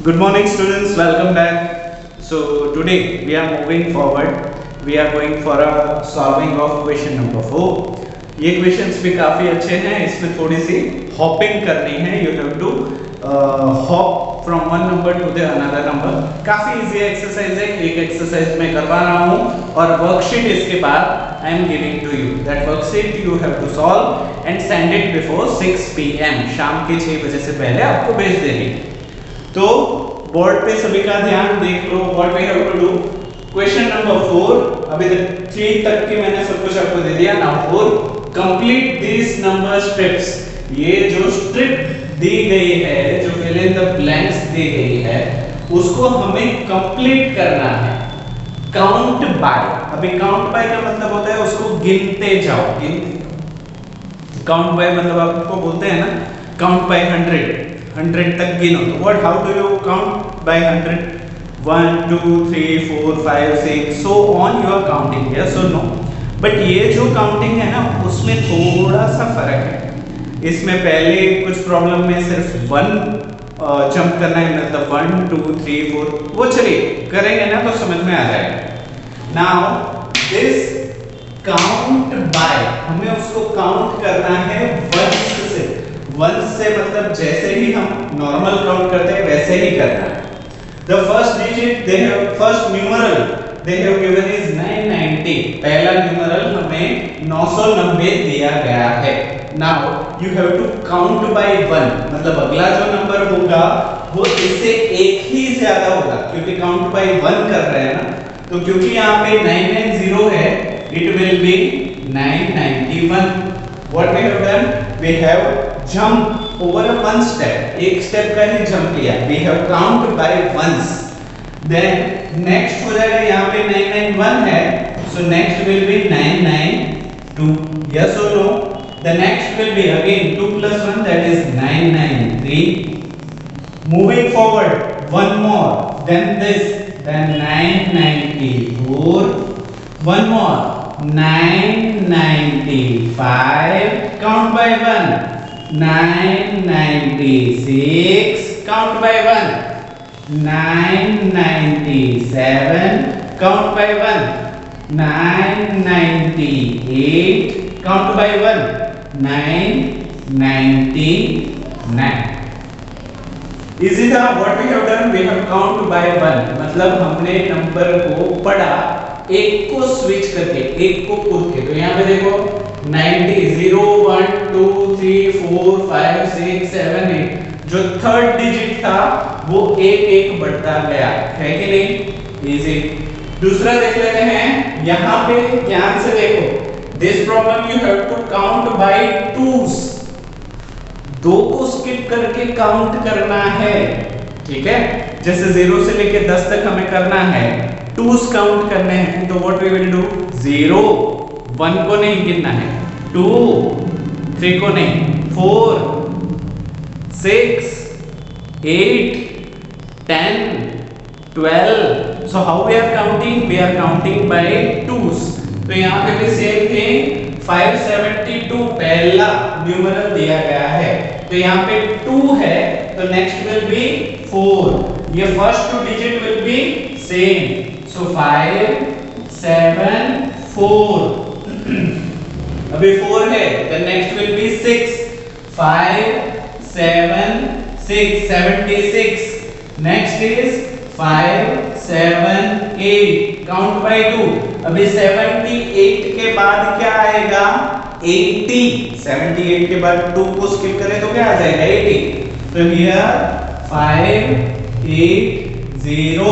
Good morning students, welcome back. So today we are moving forward. We are going for a solving of question number 4. ये questions भी काफी अच्छे हैं, इसमें थोड़ी सी हॉपिंग करनी है. You have to hop from one number to the another number. काफी इजी एक्सरसाइज है, एक एक्सरसाइज मैं करवा रहा हूँ और वर्कशीट इसके बाद I am giving to you. That worksheet you have to solve and send it before 6 p.m. शाम के 6 बजे से पहले आपको भेज देनी. तो बोर्ड पे सभी का ध्यान देख लो. What we have to do. Question number 4, अभी तक 3 तक की मैंने सब कुछ आपको दे दिया. Now 4, complete this number strips. ये जो स्ट्रिप दी गई है, जो फिल इन द ब्लैंक्स दी गई है, उसको हमें कंप्लीट करना है. Count by. अभी काउंट बाय का मतलब होता है उसको गिनते जाओ. काउंट बाय मतलब आपको बोलते हैं ना, काउंट बाय 100 तक गिनो. तो what, how do you count by 100? 1 2 3 4 5 6 so on you are counting. Yes और नो. बट ये जो काउंटिंग है ना, उसमें थोड़ा सा फर्क है. इसमें पहले कुछ प्रॉब्लम में सिर्फ 1 जंप करना है, मतलब 1 2 3 4, वो चलिए करेंगे ना तो समझ में आ जाएगा. नाउ दिस काउंट बाय, हमें उसको काउंट करना है 1 से. 1 से मतलब जैसे ही हम नॉर्मल काउंट करते हैं वैसे ही करना है. The first digit they have, first numeral they have given is 990. पहला न्यूमरल हमें 990 दिया गया है. Now you have to count by 1, मतलब अगला जो नंबर होगा वो इससे एक ही ज्यादा होगा, क्योंकि काउंट बाय 1 कर रहे हैं ना. तो क्योंकि यहाँ पे 990 है, it will be 991. What we have done? We have jump over one step. एक step का ही jump लिया. We have count by ones. Then next हो जाएगा, यहाँ पे 991 है, so next will be 992. Yes or no? The next will be again 2 plus 1, that is 993. Moving forward, one more. Then this, then 994. One more. 995, count by 1. 996, count by 1. 997, count by 1. 998, count by 1. 999. इसी था. What we have done, we have count by 1, मतलब हमने number को पढ़ा एक को switch करके, एक को कूद के. तो यहाँ पे देखो 90 0 1 2 3 4 5 6 7 8, जो थर्ड डिजिट था वो एक एक बढ़ता गया है कि नहीं. इजी. दूसरा देख लेते हैं. यहाँ पे ध्यान से देखो, this problem you have to count by 2s. 2 को स्किप करके काउंट करना है, ठीक है. जैसे 0 से लेके 10 तक हमें करना है, 2s काउंट करने हैं. तो व्हाट वी विल डू, 0 1 को नहीं गिनना है, 2 3 को नहीं, 4 6 8 10 12. So how we are counting, we are counting by 2s. तो यहाँ पे भी सेम थिंग. 572 पहला न्यूमरल दिया गया है, तो यहाँ पे 2 है, तो नेक्स्ट विल बी 4. ये first 2 digit will be same. So 5 7 4. अभी 4 है, then next will be 6. 5 7 6 76. Next is 5 7 8. Count by 2. अभी 78 के बाद क्या आएगा, 80. 78 के बाद 2 को स्किप करें तो क्या आ जाएगा, 80. तो here 5 8 0.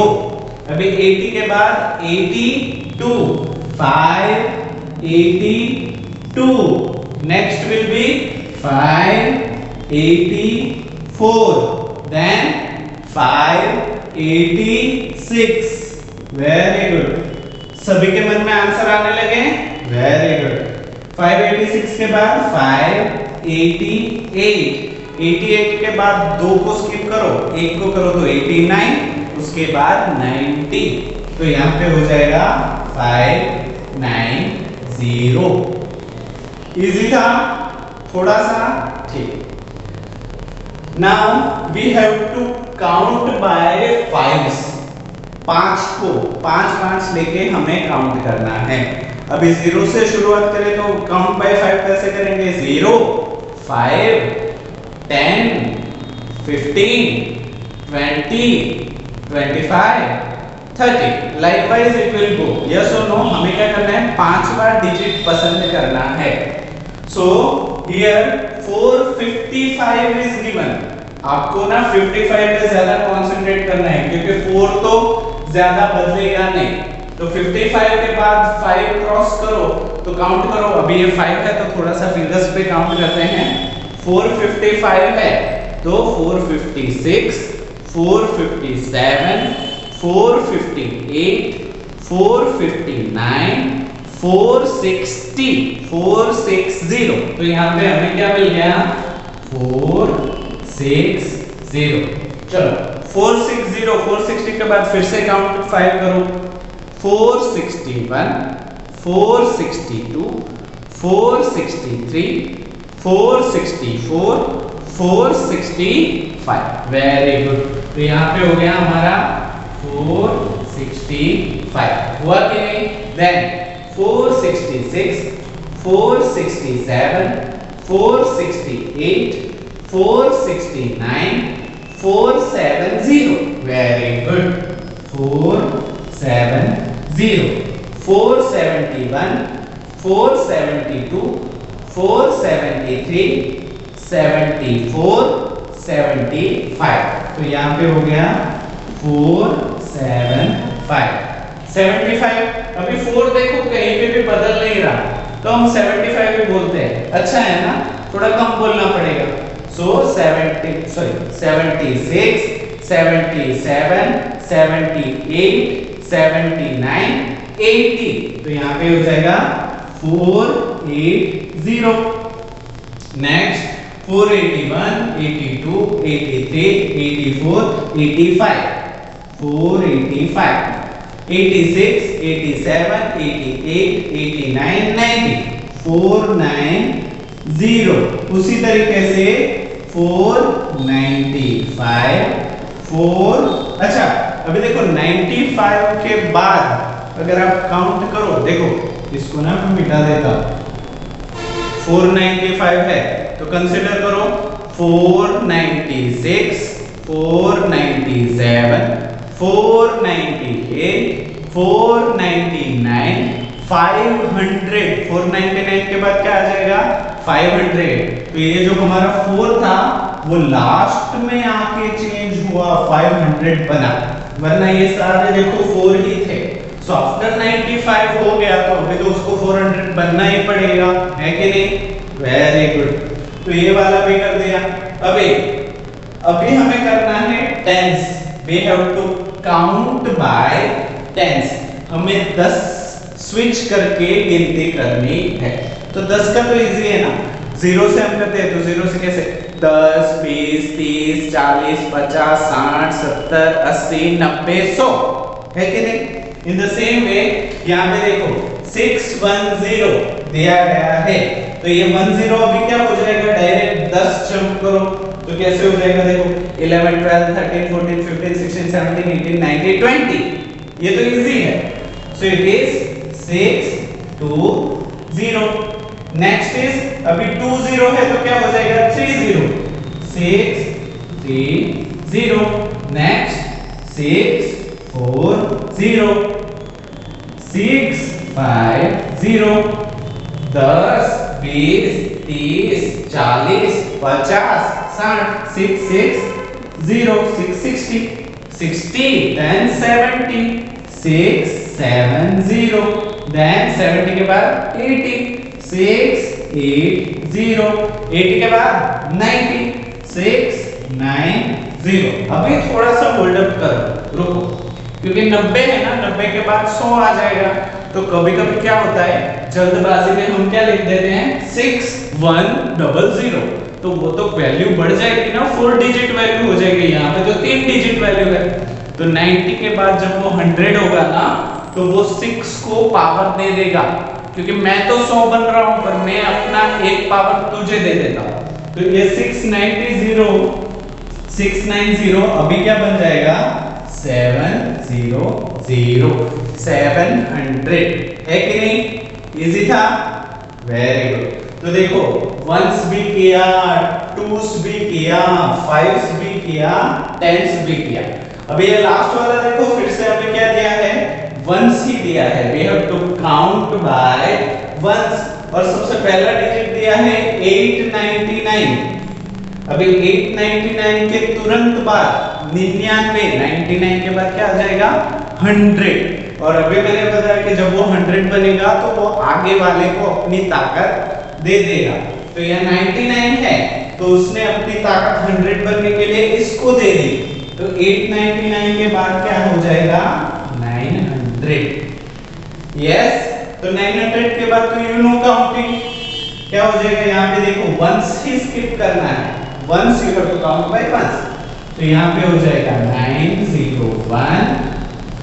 अभी 80 के बाद 82. 5 82. Next will be 5 84. Then 5 86. Very good. सभी के मन में आंसर आने लगे. Very good. 586 के बाद 588. 88 के बाद 2 को स्किप करो, 1 को करो तो 89, उसके बाद 90. तो यहाँ पे हो जाएगा 590. इजी था थोड़ा सा, ठीक. Now we have to count by 5 पांच को पांच लेके हमें काउंट करना है। अभी 0 से शुरुआत करें तो काउंट बाय 5 कैसे करेंगे? 0 5 10 15 20 25 30 likewise it will go. Yes और नो? हमें क्या करना है? 5 बार डिजिट पसंद करना है। So here 455 is given. आपको ना 55 पे ज्यादा कंसंट्रेट करना है क्योंकि 4 तो ज्यादा बदलेगा नहीं। तो 55 के बाद 5 क्रॉस करो तो काउंट करो। अभी ये 5 है तो थोड़ा सा फिंगर्स पे काउंट करते हैं। 455 है तो 456 457 458 459 460 460। तो यहाँ पे हमें क्या मिल गया? 460। चलो 460 460 के बाद फिर से काउंट 5 करो। 461 462 463 464 465। Very good. तो यहाँ पे हो गया हमारा 465। हुआ कि नहीं? देन 466 467 468 469 470। Very good. 470 471 472 473 74 75। तो यहाँ पे हो गया 475 75। अभी 4 देखो कहीं पे भी बदल नहीं रहा तो हम 75 भी बोलते हैं। अच्छा है ना? थोड़ा कम बोलना पड़ेगा। सो 76 77 78 79 80। तो यहाँ पे हो जाएगा 480। नेक्स्ट 481 82 83 84 85 485 86 87 88 89 90 490। उसी तरीके से 495 4। अच्छा अभी देखो 95 के बाद अगर आप काउंट करो, देखो इसको ना मैं मिटा देता। 495 है तो कंसीडर करो 496 497 498 499 500। 499 के बाद क्या आ जाएगा? 500। तो ये जो हमारा 4 था वो लास्ट में आके चेंज हुआ 500 बना, वरना ये सारे देखो 4 ही थे। सो आफ्टर 95 हो गया तो अभी तो उसको 400 बनना ही पड़ेगा, है कि नहीं? Very good. तो ये वाला भी कर दिया। अभी हमें करना है tens. We have to count by tens. हमें 10 स्विच करके गिनती करनी है। तो 10 का तो इजी है ना, 0 से हम करते हैं तो 0 से कैसे? 10 20 30 40 50 60 70 80 90 100, है कि नहीं? इन द सेम वे यहाँ पे देखो 610 दिया गया है तो ये 10 अभी क्या हो जाएगा? डायरेक्ट 10 जंप करो तो कैसे हो जाएगा? देखो 11 12 13 14 15 16 17 18 19 20। ये तो इजी है। So it is 620। Next is अभी 20 है तो क्या हो जाएगा? 30 630। नेक्स्ट 640 650। 10 20 30 40 50 60 660 660 60 then 70 670 then 70 के बाद 80 680 80 के बाद 90 690। अभी थोड़ा सा होल्ड अप करो, रुको, क्योंकि 90 है ना, 90 के बाद 100 आ जाएगा। तो कभी कभी क्या होता है जल्दबाजी में हम क्या लिख देते हैं? 6100। तो वो तो वैल्यू बढ़ जाएगी ना, 4 डिजिट वैल्यू हो जाएगी। यहाँ पे तो 3 डिजिट वैल्यू है। तो 90 के बाद जब वो 100 होगा ना तो वो 6 को पावर दे देगा, क्योंकि मैं तो 100 बन रहा हूं पर मैं अपना एक पावर तुझे दे देता हूं। तो ये 690 690 अभी क्या बन जाएगा 700 700 है कि नहीं? इजी था, वेरी गुड। तो देखो वंस भी किया, टूस भी किया, फाइव्स भी किया, टेंस भी किया। अभी ये लास्ट वाला देखो, फिर से हमें क्या दिया है, वंस ही दिया है। We have to count by ones, और सबसे पहला डिजिट दिया है 899। अभी 899 के तुरंत बाद 99, 99 के बाद क्या आ जाएगा 100। और अभी मैंने बताया कि जब वो 100 बनेगा तो वो आगे वाले को अपनी ताकत दे देगा। तो यह 99 है तो उसने अपनी ताकत 100 बनने के लिए इसको दे दी। तो 899 के बाद क्या हो जाएगा 900। यस, तो 900 के बाद तो यू नो काउंटिंग क्या हो जाएगा, यहाँ पे देखो वंस ही स्किप करना है, ones you have to count by ones. तो यहाँ पे हो जाएगा 901,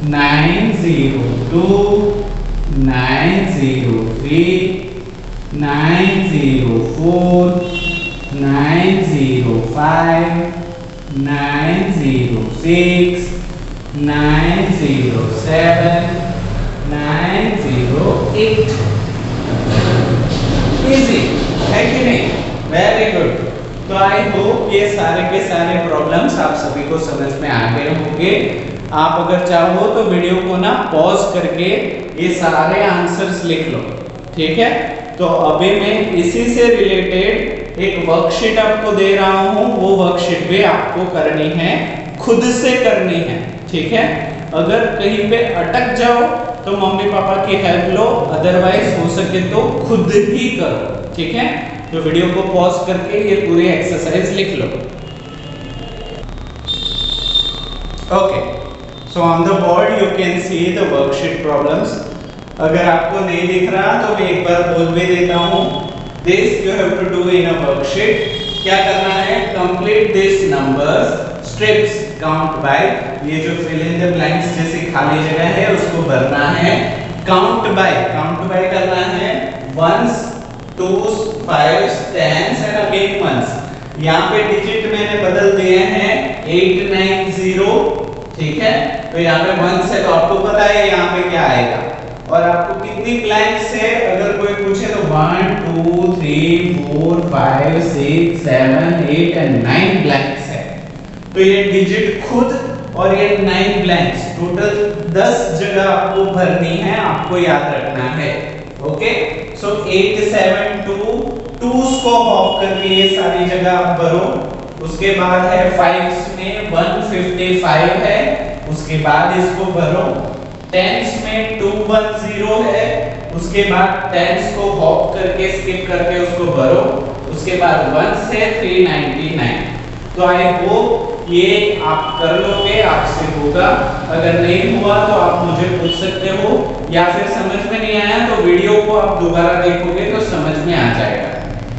902, 903, 904, 905, 906, 907, 908। इजी है कि नहीं? Very good. तो आई होप ये सारे के सारे प्रॉब्लम्स आप सभी को समझ में आ गए होंगे। आप अगर चाहो तो वीडियो को ना पॉज करके ये सारे आंसर्स लिख लो, ठीक है? तो अभी मैं इसी से रिलेटेड एक वर्कशीट आपको दे रहा हूँ, वो वर्कशीट भी आपको करनी है, खुद से करनी है, ठीक है? अगर कहीं पे अटक जाओ तो मम्मी पापा की हेल्प लो, अदरवाइज हो सके तो खुद ही करो, ठीक है? तो वीडियो को पॉज करके ये पूरी एक्सरसाइज लिख लो। Okay, so on the board you can see the worksheet problems. अगर आपको नहीं दिख रहा तो मैं एक बार बोल भी देता हूँ। This you have to do in a worksheet. क्या करना है, complete this numbers strips count by. ये जो फिल इन द ब्लैंक्स जैसी खाली जगह है उसको भरना है। काउंट बाय करना है ones, twos, fives, tens and again ones. यहाँ पे डिजिट मैंने बदल दिए हैं 890, ठीक है? तो यहाँ पे वंस है तो आपको पता है यहाँ पे क्या आएगा। और आपको कितनी ब्लैंक्स है अगर कोई पूछे तो 1 2 3 4 5 6 7 8 एंड 9 ब्लैंक्स है। तो ये डिजिट खुद और ये 9 ब्लैंक्स, टोटल 10 जगह आपको भरनी है, आपको याद रखना है। ओके, सो 872 टूस को हॉप करके ये सारी जगह आप भरो। उसके बाद है 5s में 155 है, उसके बाद इसको भरो। 10s में 210 है, उसके बाद 10s को हॉप करके स्किप करके उसको भरो। उसके बाद 1 से 399। तो आई होप ये आप कर लोगे, आपसे होगा। अगर नहीं हुआ तो आप मुझे पूछ सकते हो, या फिर समझ में नहीं आया तो वीडियो को आप दोबारा देखोगे तो समझ में आ जाएगा,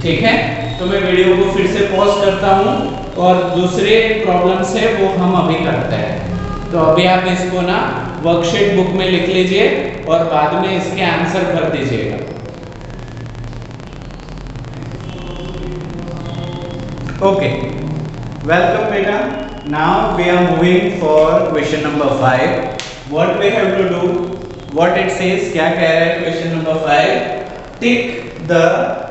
ठीक है? तो मैं वीडियो को फिर से पॉज करता हूँ और दूसरे प्रॉब्लम्स है वो हम अभी करते हैं। तो अभी आप इसको ना वर्कशीट बुक में लिख लीजिए और बाद में इसके आंसर भर दीजिएगा। ओके, वेलकम बेटा। Now we are moving for question number 5। What we have to do, what it says, क्या कह रहा है question number 5? Tick the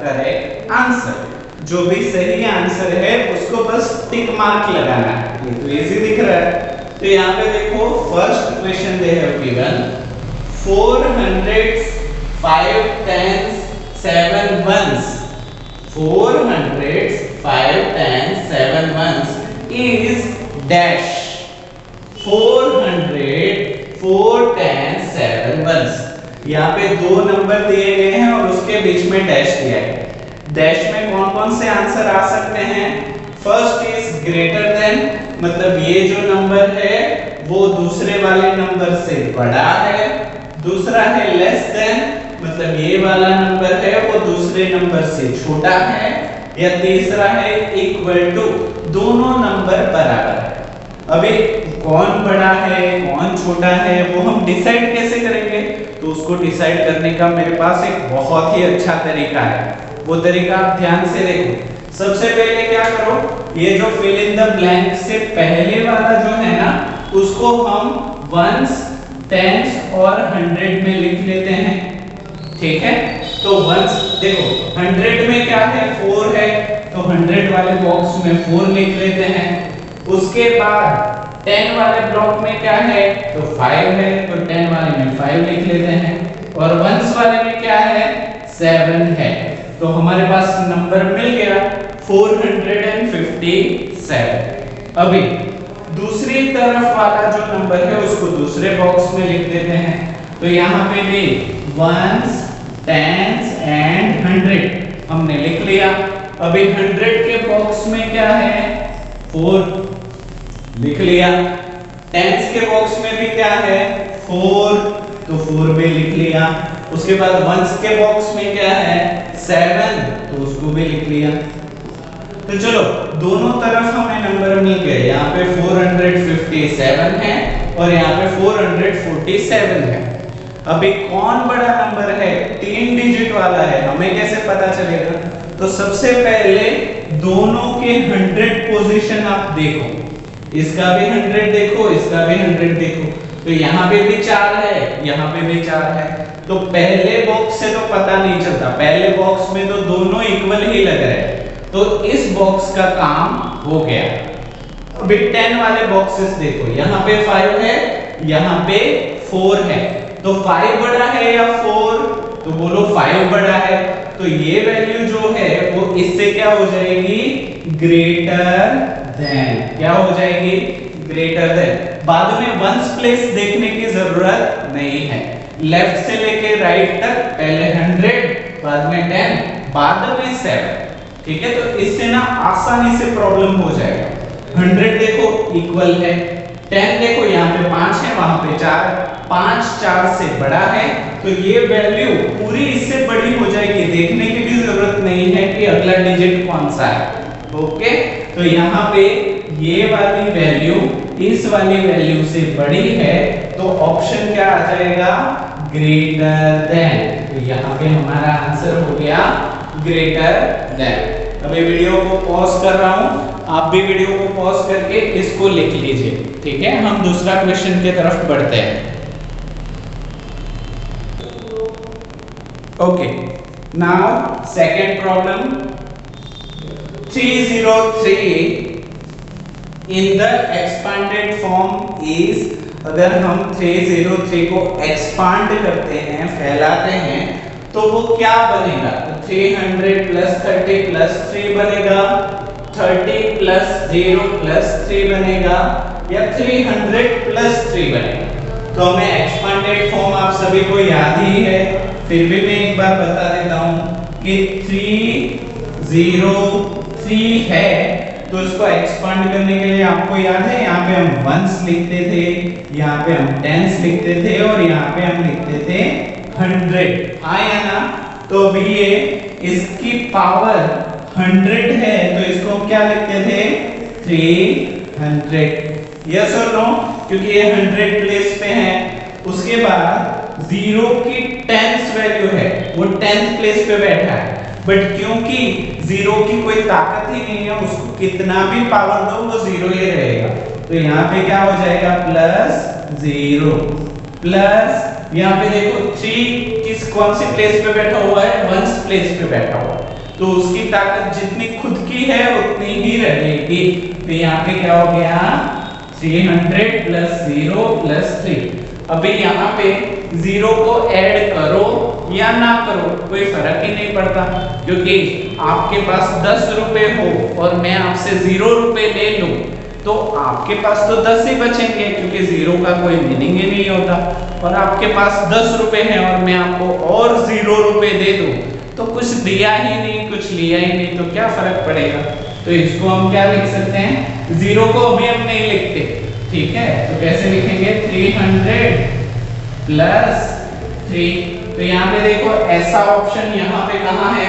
correct answer. जो भी सही आंसर है उसको बस टिक मार्क लगाना है। ये तो इजी दिख रहा है। तो यहाँ पे देखो first question they have given 4 hundreds 5 tens 7 ones। 4 hundreds 5 tens 7 ones is dash। 400 4 tens 7 ones। यहाँ पे दो नंबर दिए गए हैं और उसके बीच में डैश दिया है। डैश में कौन कौन से आंसर आ सकते हैं? फर्स्ट इज ग्रेटर देन, मतलब ये जो नंबर है वो दूसरे वाले नंबर से बड़ा है। दूसरा है लेस देन, मतलब ये वाला नंबर है वो दूसरे नंबर से छोटा है। या तीसरा है इक्वल टू, दोनों नंबर बराबर है। अभी कौन बड़ा है कौन छोटा है वो हम डिसाइड कैसे करेंगे? तो उसको डिसाइड करने का मेरे पास एक बहुत ही अच्छा तरीका है। वो तरीका आप ध्यान से देखो। सबसे पहले क्या करो, ये जो फिल इन द ब्लैंक से पहले वाला जो है ना, उसको हम वंस, टेंस और 100 में लिख लेते हैं। ठीक है, तो वंस देखो 100 में क्या है, 4 है, तो 100 वाले बॉक्स में 4 लिख लेते हैं। उसके बाद 10 वाले ब्लॉक में क्या है, तो 5 है, तो 10 वाले में 5 लिख लेते हैं। और वंस वाले में क्या है, 7 है। तो हमारे पास नंबर मिल गया 457। अभी दूसरी तरफ वाला जो नंबर है उसको दूसरे बॉक्स में लिख देते हैं। तो यहाँ पे भी वंस, टेंस एंड 100 हमने लिख लिया। अभी 100 के बॉक्स में क्या है, 4 लिख लिया। टेंस के बॉक्स में भी क्या है, 4, तो 4 भी लिख लिया। उसके बाद वंस के बॉक्स में क्या है, 7, तो उसको भी लिख लिया। तो चलो दोनों तरफ हमें नंबर मिल गए, यहाँ पे 457 है और यहाँ पे 447 है। अभी कौन बड़ा नंबर है, 3 डिजिट वाला है, हमें कैसे पता चलेगा? तो सबसे पहले दोनों के 100 पोजीशन आप देखो, इसका भी 100 देखो, इसका भी 100 देखो। तो यहाँ पे भी 4 है, यहाँ पे भी 4 है। तो पहले बॉक्स से तो पता नहीं चलता, पहले बॉक्स में तो दोनों इक्वल ही लग रहे हैं, तो इस बॉक्स का काम हो गया। अभी 10 वाले बॉक्सेस देखो, यहाँ पे 5 है, यहाँ पे 4 है। तो 5 बड़ा है या 4? तो बोलो 5 बड़ा है। तो ये वैल्यू जो है वो इससे क्या हो जाएगी, ग्रेटर देन। क्या हो जाएगी, ग्रेटर देन। बाद में वंस प्लेस देखने की जरूरत नहीं है। लेफ्ट से लेके राइट तक पहले 100, बाद में 10, बाद में 7। ठीक है, तो इससे ना आसानी से प्रॉब्लम हो जाएगा। 100 देखो इक्वल है, 10 देखो यहाँ पे 5 है, वहां पे 4, 5 4 से बड़ा है, तो ये वैल्यू पूरी इससे बड़ी हो जाएगी, देखने की भी जरूरत नहीं है कि अगला डिजिट कौन सा है। ओके, तो यहाँ पे ये वाली वैल्यू इस वाली वैल्यू से बड़ी है, तो ऑप्शन क्या आ जाएगा, ग्रेटर देन। तो यहाँ पे हमारा आंसर हो गया ग्रेटर देन। अभी वीडियो को पॉज कर रहा हूं, आप भी वीडियो को पॉज करके इसको लिख लीजिए। ठीक है, हम दूसरा क्वेश्चन की तरफ बढ़ते हैं। Okay, now second problem, 303 in the expanded form is. अगर हम 303 को एक्सपांड करते हैं, फैलाते हैं, तो वो क्या बनेगा? तो 300 प्लस 30 प्लस 3 बनेगा, 30 प्लस 0 प्लस 3 बनेगा, या 300 प्लस 3 बनेगा। तो हमें एक्सपांडेड फॉर्म आप सभी को याद ही है, फिर भी मैं एक बार बता देता हूं कि 303 है, तो इसको एक्सपांड करने के लिए आपको याद है, यहाँ पे हम वंस लिखते थे, यहाँ पे हम टेंस लिखते थे और यहाँ पे हम लिखते थे 100। आया ना? तो अभी ये इसकी पावर 100 है, तो इसको क्या लिखते थे, 300। यस और नो? क्योंकि ये 100 प्लेस पे है। उसके बाद 0 की 10th वैल्यू है, वो 10th प्लेस पे बैठा है, बट क्योंकि 0 की कोई ताकत ही नहीं है, उसको कितना भी पावर दो वो 0 ही रहेगा। तो यहाँ पे क्या हो जाएगा, प्लस 0 प्लस, यहाँ पे देखो 3 किस कौन सी प्लेस पे बैठा हुआ है, वंस प्लेस पे बैठा हुआ है, तो उसकी ताकत जितनी खुद की है उतनी ही रहेगी। तो यहाँ पे क्या हो गया, 300 प्लस 0 प्लस 3। अभी यहाँ पे 0 को ऐड करो या ना करो कोई फर्क ही नहीं पड़ता, क्योंकि आपके पास 10 रुपए हो और मैं आपसे 0 रुपए ले लूं, तो आपके पास तो 10 ही बचेंगे, क्योंकि 0 का कोई मीनिंग ही नहीं होता। और आपके पास 10 रुपए हैं और मैं आपको और 0 रुपए दे दूं, तो कुछ दिया ही नहीं, कुछ लिया ही नहीं, तो क्या फर्क पड़ेगा। तो इसको हम क्या लिख सकते हैं, 0 को अभी हम नहीं लिखते, ठीक है, तो कैसे लिखेंगे, 300 प्लस 3। तो यहाँ पे देखो ऐसा ऑप्शन यहाँ पे कहाँ है,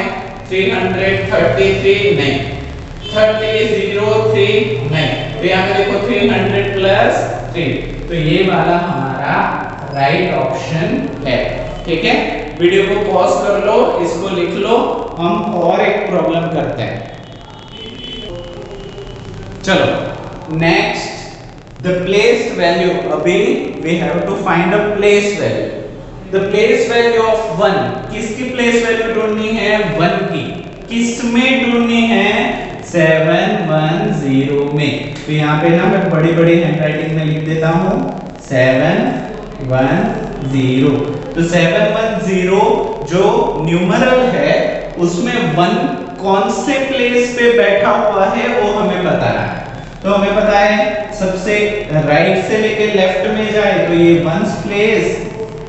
333 नहीं, 303 नहीं, तो यहाँ पे देखो 300 प्लस 3, तो ये वाला हमारा राइट ऑप्शन है। ठीक है, वीडियो को पॉज कर लो, इसको लिख लो, हम और एक प्रॉब्लम करते हैं। चलो नेक्स्ट द प्लेस वैल्यू, अभी we have to find a place value. The place value of 1, किसकी प्लेस वैल्यू ढूंढनी है? 1 की। किस में ढूंढनी है? 710 में। तो यहाँ पे ना मैं बड़ी बड़ी हैंडराइटिंग में लिख देता हूँ 710। तो 710 जो न्यूमरल है उसमें 1 कौन से प्लेस पे बैठा हुआ है वो हमें बताना है। तो हमें पता है सबसे राइट से लेके लेफ्ट में जाए तो ये 1s प्लेस,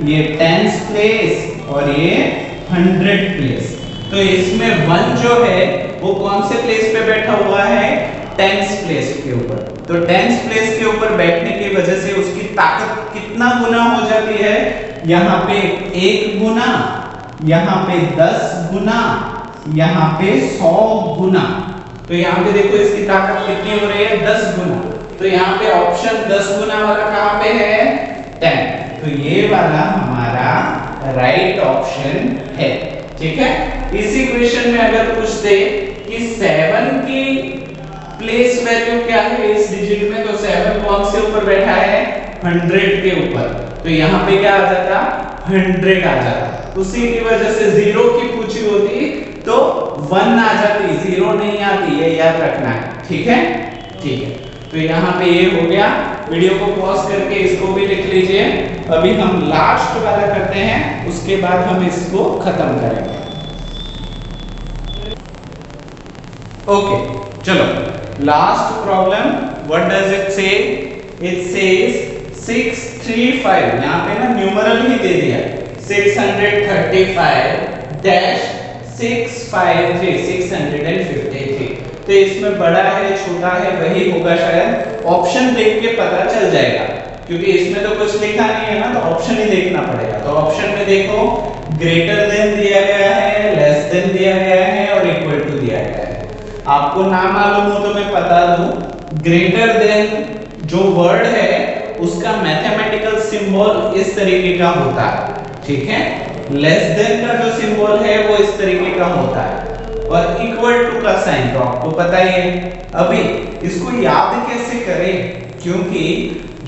ये 10s प्लेस और ये 100 प्लेस। तो इसमें 1 जो है वो कौन से प्लेस पे बैठा हुआ है? 10s प्लेस के ऊपर। तो 10s प्लेस के ऊपर बैठने की वजह से उसकी ताकत कितना गुना हो जाती है? यहाँ पे 1 गुना, यहाँ पे 10 गुना, यहाँ पे 100 गुना। तो यहाँ पे देखो इसकी ताकत कितनी हो रही है? 10 गुना। तो यहाँ पे ऑप्शन 10 गुना वाला कहाँ पे है? 10। तो ये वाला हमारा राइट ऑप्शन है। ठीक है, इसी क्वेश्चन में अगर पूछ दे कि 7 की प्लेस वैल्यू क्या है इस डिजिट में, तो 7 कौन से ऊपर बैठा है? 100 के ऊपर। तो यहाँ पे क्या आ जाता? 100 आ जाता। उसी की वजह से 0 की पूछी होती तो 1 आ जाती, 0 नहीं आती, ये याद रखना है। ठीक है, ठीक है। तो यहाँ पे ये हो गया। वीडियो को पॉज करके इसको भी लिख लीजिए। अभी हम लास्ट वाला करते हैं, उसके बाद हम इसको खत्म करेंगे। ओके, चलो last problem, what does it से? इट सेज 635, यहाँ पे ना न्यूमरल ही दे दिया 635-653। तो इसमें बड़ा है छोटा है वही होगा शायद। ऑप्शन देख के पता चल जाएगा, क्योंकि इसमें तो कुछ लिखा नहीं है ना, तो ऑप्शन ही देखना पड़ेगा। तो ऑप्शन में देखो ग्रेटर देन दिया गया है, लेस देन दिया गया है और इक्वल टू दिया गया है। आपको ना मालूम हो तो मैं बता दूं, ग्रेटर देन जो वर्ड है उसका मैथमेटिकल सिंबल इस तरीके का होता है। ठीक है, लेस देन का जो सिंबल है वो इस तरीके का होता है, और इक्वल टू का साइन तो आपको पता ही है। अभी इसको याद कैसे करें, क्योंकि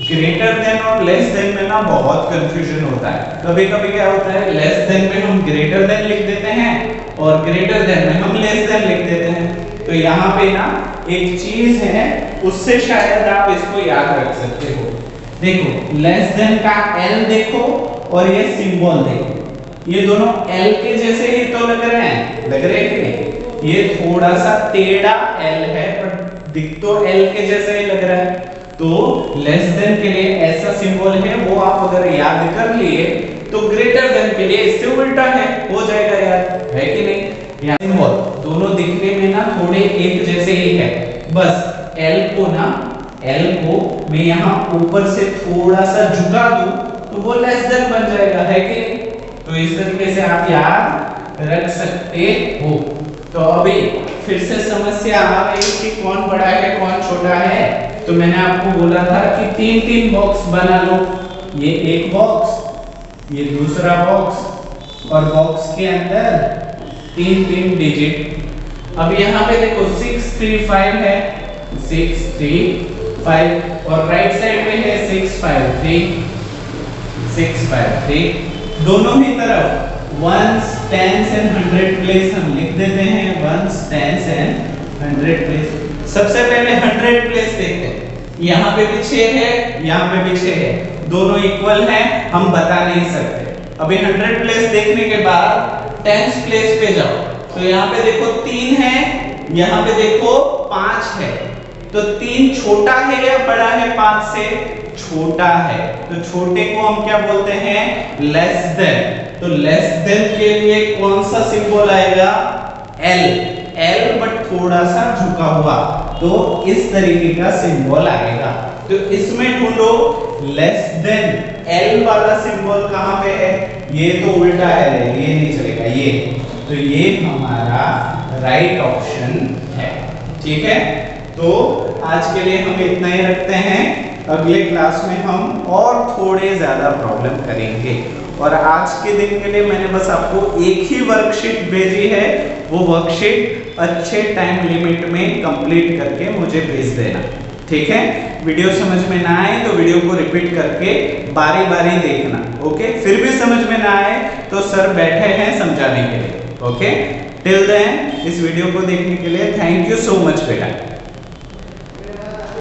ग्रेटर देन और लेस देन में ना बहुत कंफ्यूजन होता है। कभी कभी क्या होता है, लेस देन में हम ग्रेटर देन लिख देते हैं और ग्रेटर देन में हम लेस देन लिख देते हैं। तो यहाँ पे ना एक चीज है, उससे शायद आप इसको याद रख सकते हो। देखो लेस देन का L देखो और ये सिंबल देखो, ये दोनों L के जैसे ही तो लग रहे हैं, लग रहे हैं कि नहीं? ये थोड़ा सा टेढ़ा L है पर दिख तो L के जैसे ही लग रहा है। तो लेस देन के लिए ऐसा सिंबल है, वो आप अगर याद कर लिए तो ग्रेटर देन के लिए इससे उल्टा है, हो जाएगा याद, है कि नहीं? यहाँ सिंबल दोनों दिखने में ना थोड़े एक जैसे ही है, बस L को मैं यहाँ ऊपर से थोड़ा सा झुका दूं तो वो लेस देन बन जाएगा, है कि नहीं? तो इस तरीके से आप याद रख सकते हो। तो अभी फिर से समस्या आ रही कि कौन बड़ा है कौन छोटा है। तो मैंने आपको बोला था कि 3-3 बॉक्स बना लो, ये एक बॉक्स, ये दूसरा बॉक्स, और बॉक्स के अंदर 3-3 डिजिट। अब यहाँ पे देखो 635 है, 635, और राइट साइड में है 653। दोनों ही तरफ 1s, 10s एंड 100 प्लेस हम लिख देते हैं, 1s, 10s एंड 100 प्लेस। सबसे पहले 100 प्लेस देखते हैं। यहाँ पे भी 6 है, यहाँ पे भी 6 है, दोनों इक्वल हैं, हम बता नहीं सकते। अभी 100 प्लेस देखने के बाद 10s प्लेस पे जाओ, तो यहाँ पे देखो 3 है, यहाँ पे देखो 5 है। तो 3 छोटा है या बड़ा है 5 से? छोटा है। तो छोटे को हम क्या बोलते हैं? Less than. तो लेस देन के लिए कौन सा सिंबल आएगा? L बट थोड़ा सा झुका हुआ, तो इस तरीके का सिंबल आएगा। तो इसमें ढूंढो लेस देन L वाला सिंबल कहां पे है? ये तो उल्टा है, ये नहीं चलेगा, ये। तो ये हमारा राइट ऑप्शन है। ठीक है, तो आज के लिए हम इतना ही रखते हैं। अगले क्लास में हम और थोड़े ज़्यादा प्रॉब्लम करेंगे। और आज के दिन के लिए मैंने बस आपको एक ही वर्कशीट भेजी है, वो वर्कशीट अच्छे टाइम लिमिट में कंप्लीट करके मुझे भेज देना, ठीक है। वीडियो समझ में ना आए तो वीडियो को रिपीट करके बारी बारी देखना, ओके। फिर भी समझ में ना आए तो सर बैठे हैं समझाने के लिए, ओके। टिल देन इस वीडियो को देखने के लिए थैंक यू सो मच बेटा।